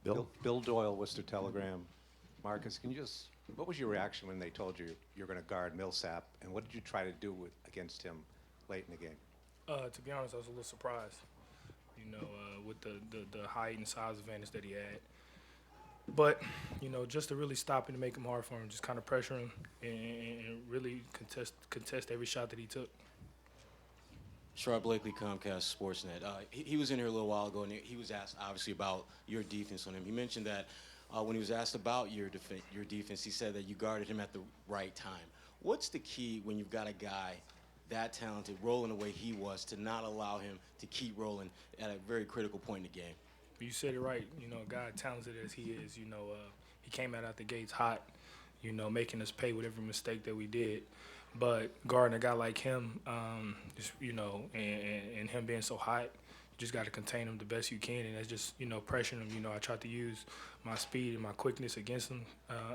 Bill Doyle, Worcester Telegram. Marcus, what was your reaction when they told you you're going to guard Millsap, and what did you try to do against him late in the game? To be honest, I was a little surprised, with the height and size advantage that he had. But, just to really stop him and make him hard for him, just kind of pressure him and really contest every shot that he took. Sherrod Blakely, Comcast Sportsnet. He was in here a little while ago, and he was asked, obviously, about your defense on him. He mentioned that when he was asked about your defense, he said that you guarded him at the right time. What's the key when you've got a guy that talented, rolling the way he was, to not allow him to keep rolling at a very critical point in the game? You said it right. A guy talented as he is, he came out the gates hot, making us pay with every mistake that we did. But guarding a guy like him, and him being so hot, you just got to contain him the best you can, and that's just, pressuring him. I tried to use my speed and my quickness against him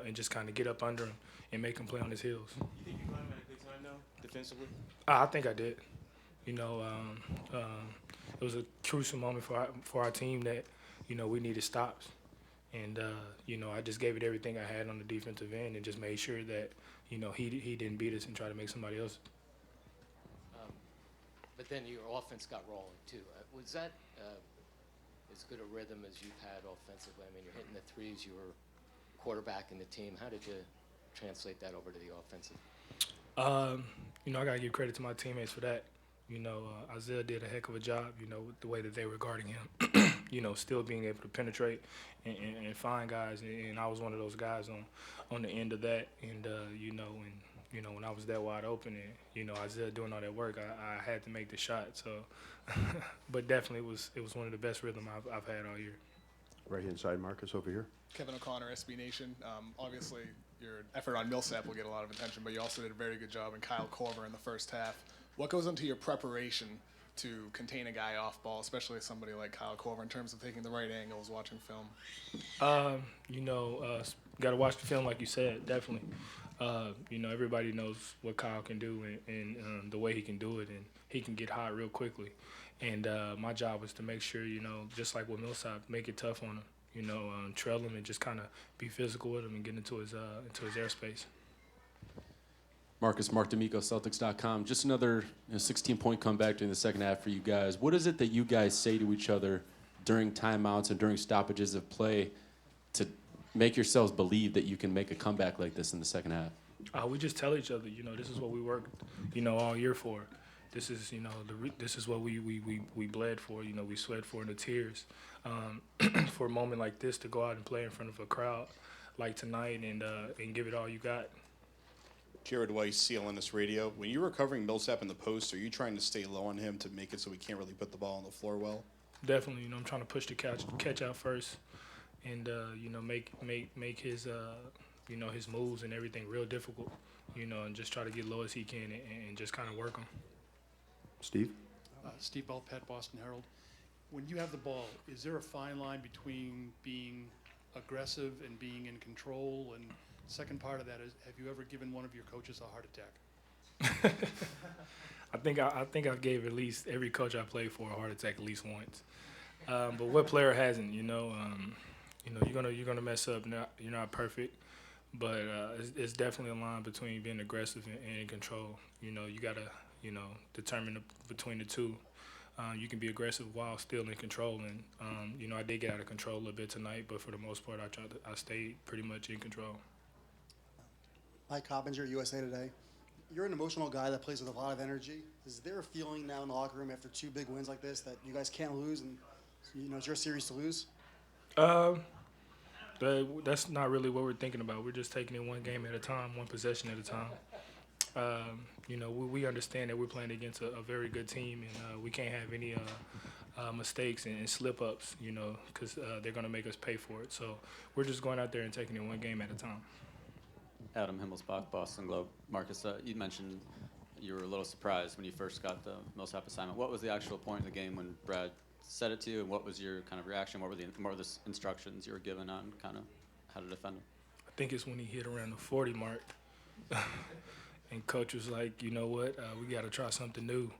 and just kind of get up under him and make him play on his heels. You think you got him at a good time, though, defensively? I think I did. It was a crucial moment for our team that, we needed stops. And, I just gave it everything I had on the defensive end and just made sure that, he didn't beat us and try to make somebody else. But then your offense got rolling, too. Was that as good a rhythm as you've had offensively? I mean, you're hitting the threes. You were quarterbacking the team. How did you translate that over to the offensive? I got to give credit to my teammates for that. Isaiah did a heck of a job, with the way that they were guarding him. Still being able to penetrate and find guys. And I was one of those guys on the end of that. And, when I was that wide open and, Isaiah doing all that work, I had to make the shot. So, but definitely it was one of the best rhythm I've had all year. Right-hand side, Marcus, over here. Kevin O'Connor, SB Nation. Obviously, your effort on Millsap will get a lot of attention, but you also did a very good job in Kyle Korver in the first half. What goes into your preparation to contain a guy off ball, especially somebody like Kyle Korver, in terms of taking the right angles, watching film? Got to watch the film, like you said, definitely. Everybody knows what Kyle can do and the way he can do it, and he can get hot real quickly. And my job was to make sure, just like with Millsap, make it tough on him, trail him and just kind of be physical with him and get into his airspace. Marcus, Mark D'Amico, Celtics.com. Just another 16-point comeback during the second half for you guys. What is it that you guys say to each other during timeouts and during stoppages of play to make yourselves believe that you can make a comeback like this in the second half? We just tell each other, this is what we worked, all year for. This is, this is what we bled for, we sweat for in the tears. For a moment like this to go out and play in front of a crowd like tonight and give it all you got. Jared Weiss, CLNS Radio. When you're recovering Millsap in the post, are you trying to stay low on him to make it so he can't really put the ball on the floor well? Definitely. I'm trying to push the catch out first, and make his his moves and everything real difficult. And just try to get low as he can and just kind of work him. Steve? Steve Belpet, Boston Herald. When you have the ball, is there a fine line between being aggressive and being in control? And second part of that is, have you ever given one of your coaches a heart attack? I think I've gave at least every coach I played for a heart attack at least once. But what player hasn't? You're gonna mess up. You're not perfect, but it's definitely a line between being aggressive and in control. You gotta determine between the two. You can be aggressive while still in control, and I did get out of control a little bit tonight, but for the most part, I stayed pretty much in control. Mike Coppinger, USA Today. You're an emotional guy that plays with a lot of energy. Is there a feeling now in the locker room after two big wins like this that you guys can't lose and it's your series to lose? That's not really what we're thinking about. We're just taking it one game at a time, one possession at a time. We understand that we're playing against a very good team, and we can't have any mistakes and slip-ups, because they're going to make us pay for it. So we're just going out there and taking it one game at a time. Adam Himmelsbach, Boston Globe. Marcus, you mentioned you were a little surprised when you first got the Millsap assignment. What was the actual point in the game when Brad said it to you, and what was your kind of reaction? What were the instructions you were given on kind of how to defend him? I think it's when he hit around the 40 mark. And coach was like, you know what, we got to try something new.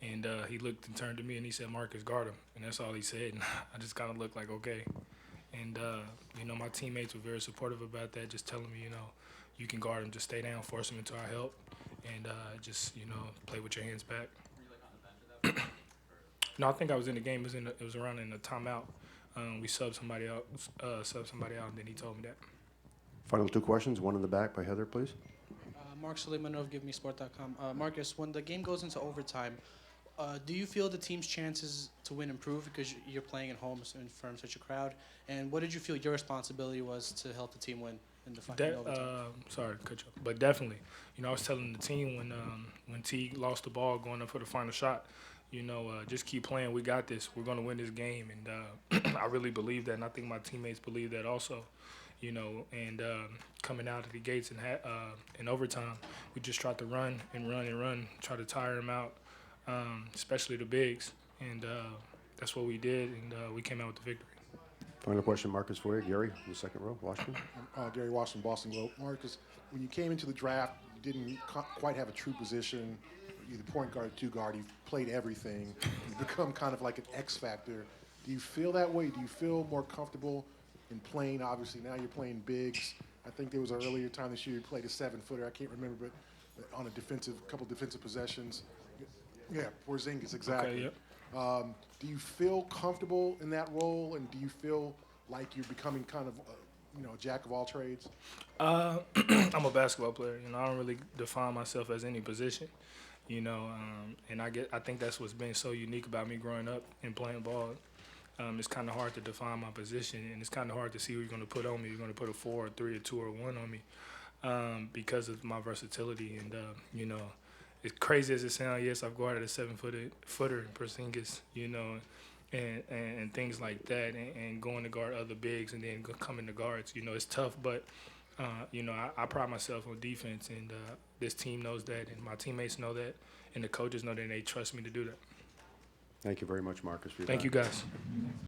And he looked and turned to me and he said, Marcus, guard him. And that's all he said. And I just kind of looked like, okay. And, you know, my teammates were very supportive about that, just telling me, you know, you can guard him, just stay down, force him into our help, and just, you know, play with your hands back. Were you like on the bench at that point? No, I think I was in the game. It was around in the timeout. We subbed somebody out, and then he told me that. Final two questions, one in the back by Heather, please. Mark Suleimanov, GiveMeSport.com. Marcus, when the game goes into overtime, do you feel the team's chances to win improve because you're playing at home in front of such a crowd? And what did you feel your responsibility was to help the team win in the final overtime? Sorry to cut you off, but definitely. You know, I was telling the team when T lost the ball going up for the final shot, you know, just keep playing. We got this. We're going to win this game. And I really believe that, and I think my teammates believe that also. You know, and coming out of the gates in overtime, we just tried to run, try to tire them out, especially the bigs. And that's what we did, and we came out with the victory. Final question, Marcus, for you. Gary, in the second row, Washington. Gary Washington, Boston Globe. Marcus, when you came into the draft, you didn't quite have a true position, either point guard or two guard. You've played everything. You've become kind of like an X factor. Do you feel that way? Do you feel more comfortable in playing? Obviously, now you're playing bigs. I think there was an earlier time this year you played a 7-footer. I can't remember, but on a couple defensive possessions. Yeah, Porzingis, exactly. Okay, yep. Do you feel comfortable in that role, and do you feel like you're becoming kind of, a jack of all trades? I'm a basketball player. You know, I don't really define myself as any position. You know, and I think that's what's been so unique about me growing up and playing ball. It's kind of hard to define my position, and it's kind of hard to see who you're going to put on me. You're going to put a 4 or 3 or 2 or 1 on me because of my versatility. And, you know, as crazy as it sounds, yes, I've guarded a 7-footer in Porzingis, you know, and things like that, and going to guard other bigs and then coming to guards. You know, it's tough, but, you know, I pride myself on defense, and this team knows that, and my teammates know that, and the coaches know that, and they trust me to do that. Thank you very much, Marcus, for your Thank time. you, guys.